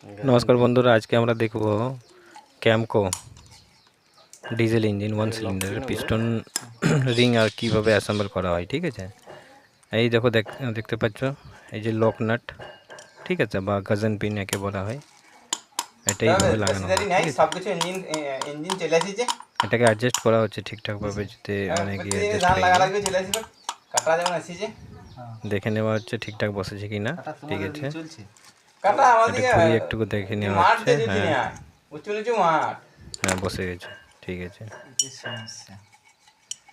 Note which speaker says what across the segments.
Speaker 1: নমস্কার বন্ধুরা, আজকে আমরা দেখব ক্যামকো ডিজেল ইঞ্জিন 1 সিলিন্ডারের পিস্টন রিং আর কীভাবে অ্যাসেম্বল করা হয়। ঠিক আছে, এই দেখো দেখতে পাচ্ছ, এই যে লক নাট, ঠিক আছে, বা গাজন পিন একে বলা হয়, এটা এইভাবে লাগানো হয়। এটাকে অ্যাডজাস্ট করা হচ্ছে ঠিকঠাকভাবে, যাতে মানে কি অ্যাডজাস্ট হয়ে যায়। দেখে নেওয়া হচ্ছে ঠিকঠাক বসেছে কি না। ঠিক আছে, এটা ঘুরিয়ে একটু দেখে নেওয়া হচ্ছে। হ্যাঁ, বসে গেছে। ঠিক আছে,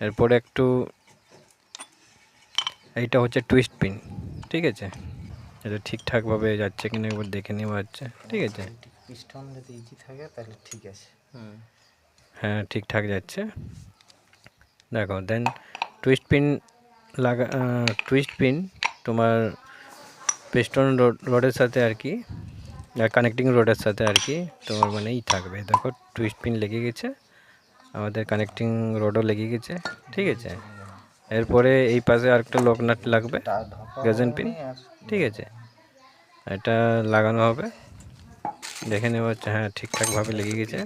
Speaker 1: এরপরে একটু, এইটা হচ্ছে টুইস্ট পিন। ঠিক আছে, এটা ঠিকঠাকভাবে যাচ্ছে কিনা একবার দেখে নেওয়া হচ্ছে। ঠিক আছে,
Speaker 2: পিস্টন যদি ইজি থাকে তাহলে ঠিক আছে।
Speaker 1: হ্যাঁ, ঠিকঠাক যাচ্ছে। দেখো, দেন টুইস্ট পিন টুইস্ট পিন তোমার পিস্টন রডের সাথে আর কি, কানেক্টিং রডের সাথে আর কি তোমার মানে থাকবে। দেখো, টুইস্ট পিন লেগে গেছে, আমাদের কানেক্টিং রডও লেগে গেছে। ঠিক আছে, এরপরে এই পাশে আরেকটা লক নাট লাগবে, গাজন পিন। ঠিক আছে, এটা লাগানো হবে, দেখে নেওয়া হচ্ছে। হ্যাঁ, ঠিকঠাকভাবে লেগে গেছে।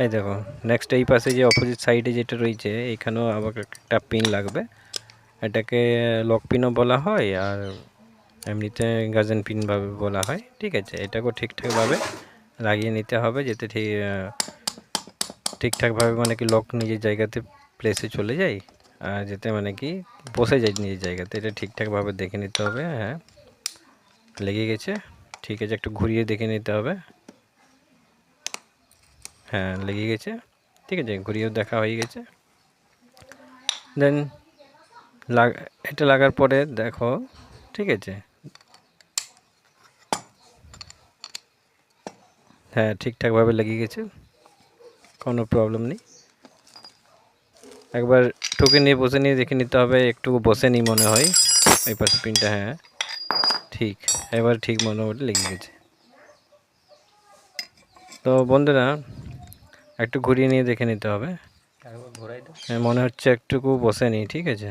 Speaker 1: এই দেখো, নেক্সট এই পাশে যে অপোজিট সাইডে যেটা রয়েছে, এখানেও আবার একটা পিন লাগবে। এটাকে লক পিনও বলা হয়, আর এমনিতে গাজন পিন ভাবে বলা হয়। ঠিক আছে, এটাকেও ঠিকঠাকভাবে লাগিয়ে নিতে হবে, যাতে ঠিকঠাকভাবে মানে কি লক নিজের জায়গাতে প্লেসে চলে যায়, আর যাতে মানে কি বসে যায় নিজের জায়গাতে। এটা ঠিকঠাকভাবে দেখে নিতে হবে। হ্যাঁ, লেগে গেছে। ঠিক আছে, একটু ঘুরিয়ে দেখে নিতে হবে। হ্যাঁ, লেগে গেছে। ঠিক আছে, ঘুরিয়েও দেখা হয়ে গেছে। দেন এটা লাগার পরে দেখো, ঠিক আছে, হ্যাঁ, ঠিকঠাকভাবে লেগে গেছে, কোনো প্রবলেম নেই। একবার টুকে নিয়ে বসে নিয়ে দেখে নিতে হবে, একটু বসে নি মনে হয় এই পাশে পিনটা। হ্যাঁ, ঠিক, এবার ঠিক মনে হতে লেগে গেছে। তো বন্ধুরা, একটু ঘুরিয়ে নিয়ে দেখে নিতে হবে। হ্যাঁ, মনে হচ্ছে একটুকু বসে নি। ঠিক আছে,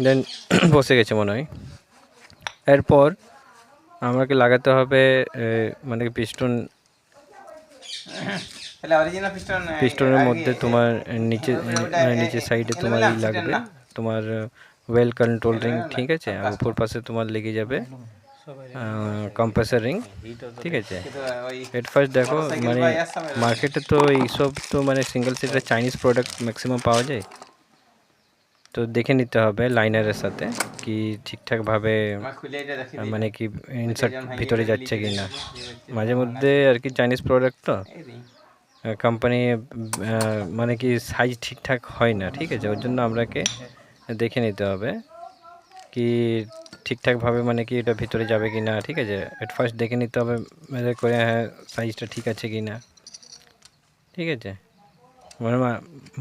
Speaker 1: দেন বসে গেছে মনে হয়। এরপর আমাকে লাগাতে হবে মানে পিস্টনের মধ্যে তোমার নিচে সাইডে তোমার লাগবে, তোমার ওয়েল কন্ট্রোল রিং। ঠিক আছে, আর উপর পাশে তোমার লেগে যাবে কম্প্রেসার রিং। ঠিক আছে, এট ফার্স্ট দেখো, মানে মার্কেটে তো এইসব তো মানে সিঙ্গেল সিটের চাইনিজ প্রোডাক্ট ম্যাক্সিমাম পাওয়া যায়। তো দেখে নিতে হবে লাইনারের সাথে কি ঠিকঠাকভাবে মানে কি ইনসার্ট ভিতরে যাচ্ছে কি না। মাঝে মধ্যে আর কি চাইনিজ প্রোডাক্ট তো কোম্পানি মানে কি সাইজ ঠিকঠাক হয় না। ঠিক আছে, ওর জন্য আমরাকে দেখে নিতে হবে কি ঠিকঠাকভাবে মানে কি এটা ভিতরে যাবে কি না। ঠিক আছে, এট ফার্স্ট দেখে নিতে হবে মেজার করে, হ্যাঁ, সাইজটা ঠিক আছে কি না। ঠিক আছে, মানে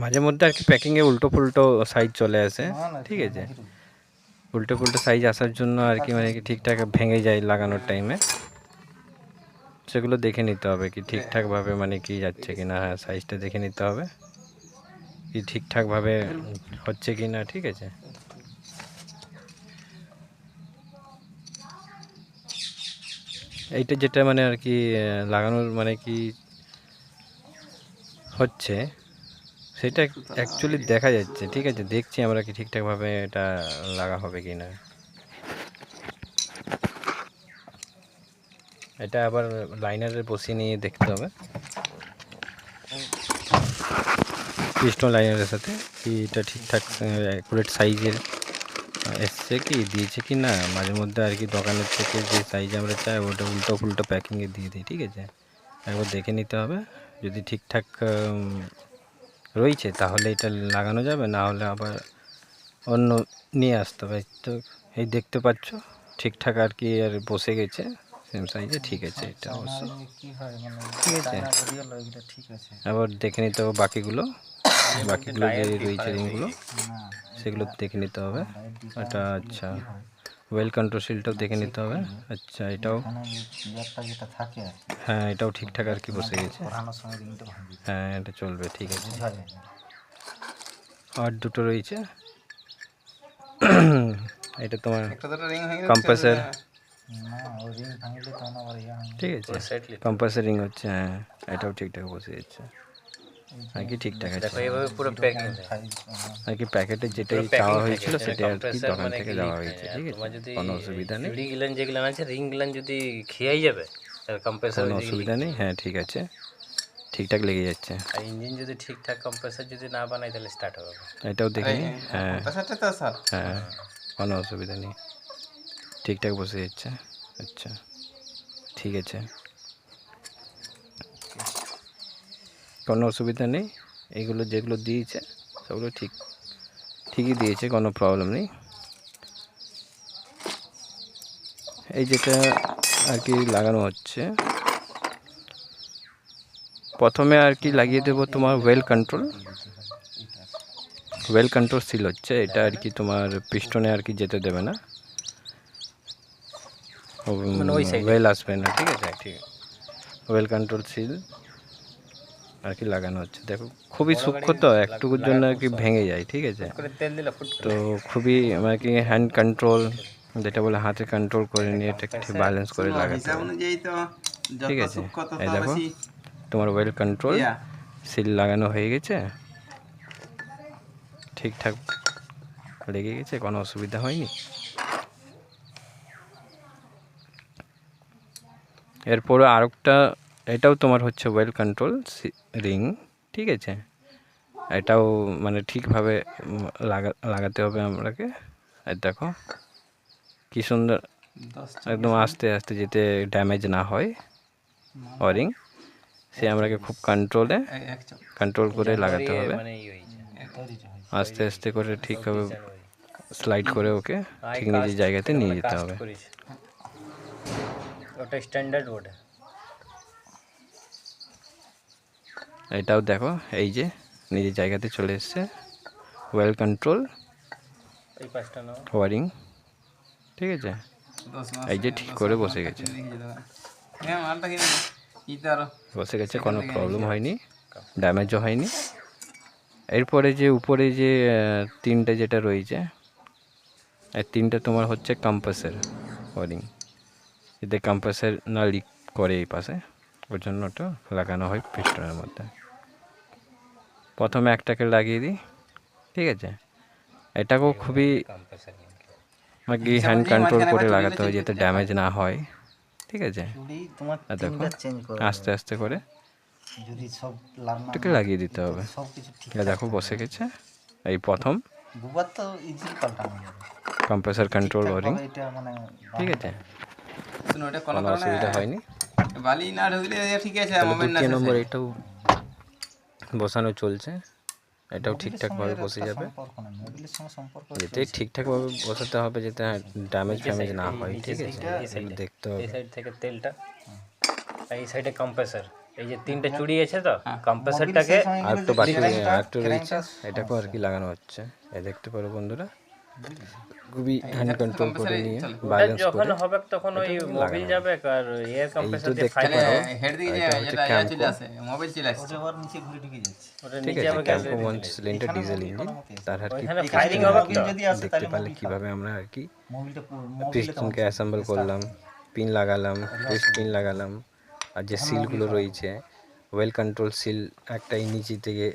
Speaker 1: মাঝে মধ্যে আর কি প্যাকিংয়ে উল্টো পুল্টো সাইজ চলে আসে। ঠিক আছে, উল্টো পুল্টো সাইজ আসার জন্য আর কি মানে কি ঠিকঠাক ভেঙে যায় লাগানোর টাইমে। সেগুলো দেখে নিতে হবে কি ঠিকঠাকভাবে মানে কি যাচ্ছে কি না। হ্যাঁ, সাইজটা দেখে নিতে হবে কি ঠিকঠাকভাবে হচ্ছে কি না। ঠিক আছে, এইটা যেটা মানে আর কি লাগানোর মানে কি হচ্ছে, সেটা অ্যাকচুয়ালি দেখা যাচ্ছে। ঠিক আছে, দেখছি আমরা কি ঠিকঠাকভাবে এটা লাগা হবে কি না। এটা আবার লাইনারে বসিয়ে নিয়ে দেখতে হবে পিস্টন লাইনারের সাথে কি এটা ঠিকঠাক অ্যাকুরেট সাইজের এসছে কি দিয়েছে কি না। মাঝে মধ্যে আর কি দোকানের থেকে যে সাইজ আমরা চাই ওটা উল্টো ফুল্টো প্যাকিংয়ে দিয়ে দিই। ঠিক আছে, একবার দেখে নিতে হবে, যদি ঠিকঠাক রয়েছে তাহলে এটা লাগানো যাবে, না হলে আবার অন্য নিয়ে আসতে হবে। তো এই দেখতে পাচ্ছ ঠিকঠাক আর কি আর বসে গেছে সেম সাইজে। ঠিক আছে, এটা অবশ্য ঠিক আছে। আবার দেখে নিতে হবে বাকিগুলো যে রয়েছে রিংগুলো, সেগুলো দেখে নিতে হবে। এটা আচ্ছা, ওয়েল কন্ট্রোল শিলটাও দেখে নিতে হবে। আচ্ছা, এটাও, হ্যাঁ, এটাও ঠিকঠাক আর কি বসে গেছে। হ্যাঁ, এটা চলবে। ঠিক আছে, আর দুটো রয়েছে, এটা তোমার
Speaker 3: একটা দুটো রিং হয়ে গেলে
Speaker 1: কম্প্রেসর,
Speaker 2: না ও রিং ভাঙলে তখন আবার ইয়া হবে।
Speaker 1: ঠিক আছে, কম্প্রেসর রিং হচ্ছে, হ্যাঁ এটাও ঠিকঠাক বসে যাচ্ছে আর কি, ঠিকঠাক আছে
Speaker 4: দেখো এইভাবে পুরো প্যাক হয়ে যায়।
Speaker 2: 0.5
Speaker 1: আর কি। প্যাকেটে যেটাই চাওয়া হয়েছিল সেটাই আর কি দোকান থেকে দেওয়া হয়েছে, ঠিক
Speaker 4: তোমার
Speaker 1: আছে,
Speaker 4: যদি
Speaker 1: কোনো অসুবিধা নেই,
Speaker 4: চুড়ি গিলান যেগুলো আছে রিং গিলান যদি খেয়াই যাবে তাহলে কম্প্রেসার
Speaker 1: কোনো অসুবিধা নেই, হ্যাঁ ঠিক আছে, ঠিকঠাক লেগে যাচ্ছে।
Speaker 4: আর ইঞ্জিন যদি ঠিকঠাক কম্প্রেসার যদি না বানাই তাহলে স্টার্ট হবে না।
Speaker 1: এটাও দেখে নিই, হ্যাঁ
Speaker 3: কম্প্রেসারটা তো স্যার
Speaker 1: হ্যাঁ কোনো অসুবিধা নেই, ঠিকঠাক বসে যাচ্ছে। আচ্ছা ঠিক আছে, কোনো অসুবিধা নেই, এইগুলো যেগুলো দিয়েছে সেগুলো ঠিকই দিয়েছে, কোনো প্রবলেম নেই। এই যেটা আর কি লাগানো হচ্ছে, প্রথমে আর কি লাগিয়ে দেবো তোমার ওয়েল কন্ট্রোল সিল হচ্ছে এটা আর কি, তোমার পিস্টনে আর কি যেতে দেবে না,
Speaker 4: মানে ওই side এ?
Speaker 1: ওয়েল আসবে না, ঠিক আছে, ঠিক ওয়েল কন্ট্রোল সিল আর কি লাগানো হচ্ছে। দেখো খুবই সূক্ষ্ম তো, একটুকুর জন্য আর কি ভেঙে যায়, ঠিক আছে,
Speaker 4: করে তেল দিলে ফুট
Speaker 1: তো খুবই আর কি হ্যান্ড কন্ট্রোল যেটা বলে হাতে কন্ট্রোল করে নিয়ে এটা একটু ব্যালেন্স করে লাগাতে
Speaker 3: হিসাব
Speaker 1: হবে,
Speaker 3: অনুযায়ী তো
Speaker 1: ঠিক
Speaker 3: যত
Speaker 1: আছে।
Speaker 3: সূক্ষ্ম তত
Speaker 1: এই দেখো
Speaker 3: বেশি
Speaker 1: তোমার ওয়েল কন্ট্রোল
Speaker 3: ইয়া।
Speaker 1: সিল লাগানো হয়ে গেছে, ঠিকঠাক লেগে গেছে, কোনো অসুবিধা হয়নি। এরপরে আরেকটা, এটাও তোমার হচ্ছে ওয়েল কন্ট্রোল রিং, ঠিক আছে, এটাও মানে ঠিকভাবে লাগাতে হবে আপনাকে। আর দেখো কি সুন্দর,
Speaker 3: 10
Speaker 1: একদম আস্তে আস্তে যাতে ড্যামেজ না হয় ওয়ারিং, সে আমাকে খুব কন্ট্রোল করে লাগাতে হবে,
Speaker 4: মানে ই হয়েছে
Speaker 1: আস্তে আস্তে করে ঠিকভাবে স্লাইড করে ওকে ঠিক নিজের জায়গাতে নিয়ে যেতে হবে।
Speaker 4: করেছে ওটা স্ট্যান্ডার্ড বোর্ড।
Speaker 1: এটাও দেখো এই যে নিজের জায়গাতে চলে এসছে, ওয়েল কন্ট্রোল
Speaker 4: এই পাঁচটা নাও
Speaker 1: ওয়ারিং, ঠিক আছে,
Speaker 3: 10 মাস
Speaker 1: এই যে ঠিক করে বসে গেছে,
Speaker 3: হ্যাঁ মালটা কিনে ইতে আরো
Speaker 1: বসে গেছে, কোনো প্রবলেম হয়নি, ড্যামেজও হয়নি। এরপরে যে উপরে যে তিনটে যেটা রয়েছে, এই তিনটে তোমার হচ্ছে কম্প্রেসর ওয়ারিং, এতে কম্প্রেসর না লিক করে এই পাশে, ওর জন্য ওটা লাগানো হয় পিস্টনের মধ্যে। প্রথমে একটাকে লাগিয়ে দিই, ঠিক আছে, এটাকেও খুবই
Speaker 4: কম্প্রেসার
Speaker 1: আর কি হ্যান্ড কন্ট্রোল করে লাগাতে হয় যাতে ড্যামেজ না হয়, ঠিক আছে,
Speaker 2: চুড়ি তোমার
Speaker 1: আর দেখো
Speaker 2: তিনবার চেঞ্জ করো,
Speaker 1: আস্তে আস্তে করে
Speaker 2: যদি সব লার্নার
Speaker 1: এটাকে লাগিয়ে দিতে হবে।
Speaker 2: সব কিছু ঠিক
Speaker 1: এটা দেখো বসে গেছে, এই প্রথম
Speaker 2: দুবার তো ইজিলি পাল্টানো যাবে,
Speaker 1: কম্প্রেসর কন্ট্রোল ওয়ারিং,
Speaker 2: তবে এটা মানে
Speaker 1: ঠিক আছে,
Speaker 3: শুনো এটা কোনো
Speaker 1: কোনো অসুবিধা হয়নি।
Speaker 3: বালি না ঢুকলে ঠিক আছে,
Speaker 1: তাহলে
Speaker 3: মোবাইল না
Speaker 1: দ্বিতীয় নম্বর এটাও বসানো চলছে, এটাও ঠিকঠাকভাবে বসে যাবে,
Speaker 2: সম্পর্ক না, মোবিলের সঙ্গে সম্পর্ক
Speaker 1: যেতে ঠিকঠাকভাবে বসাতে হবে যাতে ড্যামেজ ফ্যামেজ না হয়, ঠিক আছে, এগুলো দেখতে হবে।
Speaker 4: এই সাইড থেকে তেলটা আর এই সাইডে কম্প্রেসার, এই যে তিনটে চুড়ি আছে তো কম্প্রেসারটাকে
Speaker 1: আর একটু বাকি আর একটু রয়েছে, এটাকেও আর কি লাগানো হচ্ছে, এই দেখতে পারো বন্ধুরা, খুবই হ্যান্ড কন্ট্রোল করে নিয়ে ব্যালেন্স
Speaker 4: যখন
Speaker 1: করে
Speaker 4: হবে তখন ওই মোবিল যাবে আর এয়ার কম্প্রেসার দিয়ে
Speaker 1: দেখতে
Speaker 4: ফাইল
Speaker 1: পারো,
Speaker 3: হেড দিকে যে
Speaker 1: এটা হচ্ছে
Speaker 3: এটা
Speaker 1: ক্যাম্পো।
Speaker 3: চলে আসে, মোবাইল চলে আসে,
Speaker 2: আবার নিচে ঘুরে ঢুকে যাচ্ছে,
Speaker 4: ওটা
Speaker 1: ঠিক
Speaker 4: নিচে
Speaker 1: আছে,
Speaker 4: আবার
Speaker 1: ক্যাম্পো 1 সিলিন্ডার ডিজেল ইঞ্জিন, তার আর কি
Speaker 4: ওইখানে ফায়ারিং হবে তো
Speaker 2: যদি আসে
Speaker 1: দেখতে
Speaker 2: তাহলে
Speaker 1: পারলে কিভাবে আমরা আর কি
Speaker 2: মোবিলটা
Speaker 1: পিস্টনকে অ্যাসেম্বল করলাম, পিন লাগালাম, রিস্ট পিন লাগালাম, আর যে সিলগুলো রয়েছে ওয়েল কন্ট্রোল সিল, একটাই নিচে থেকে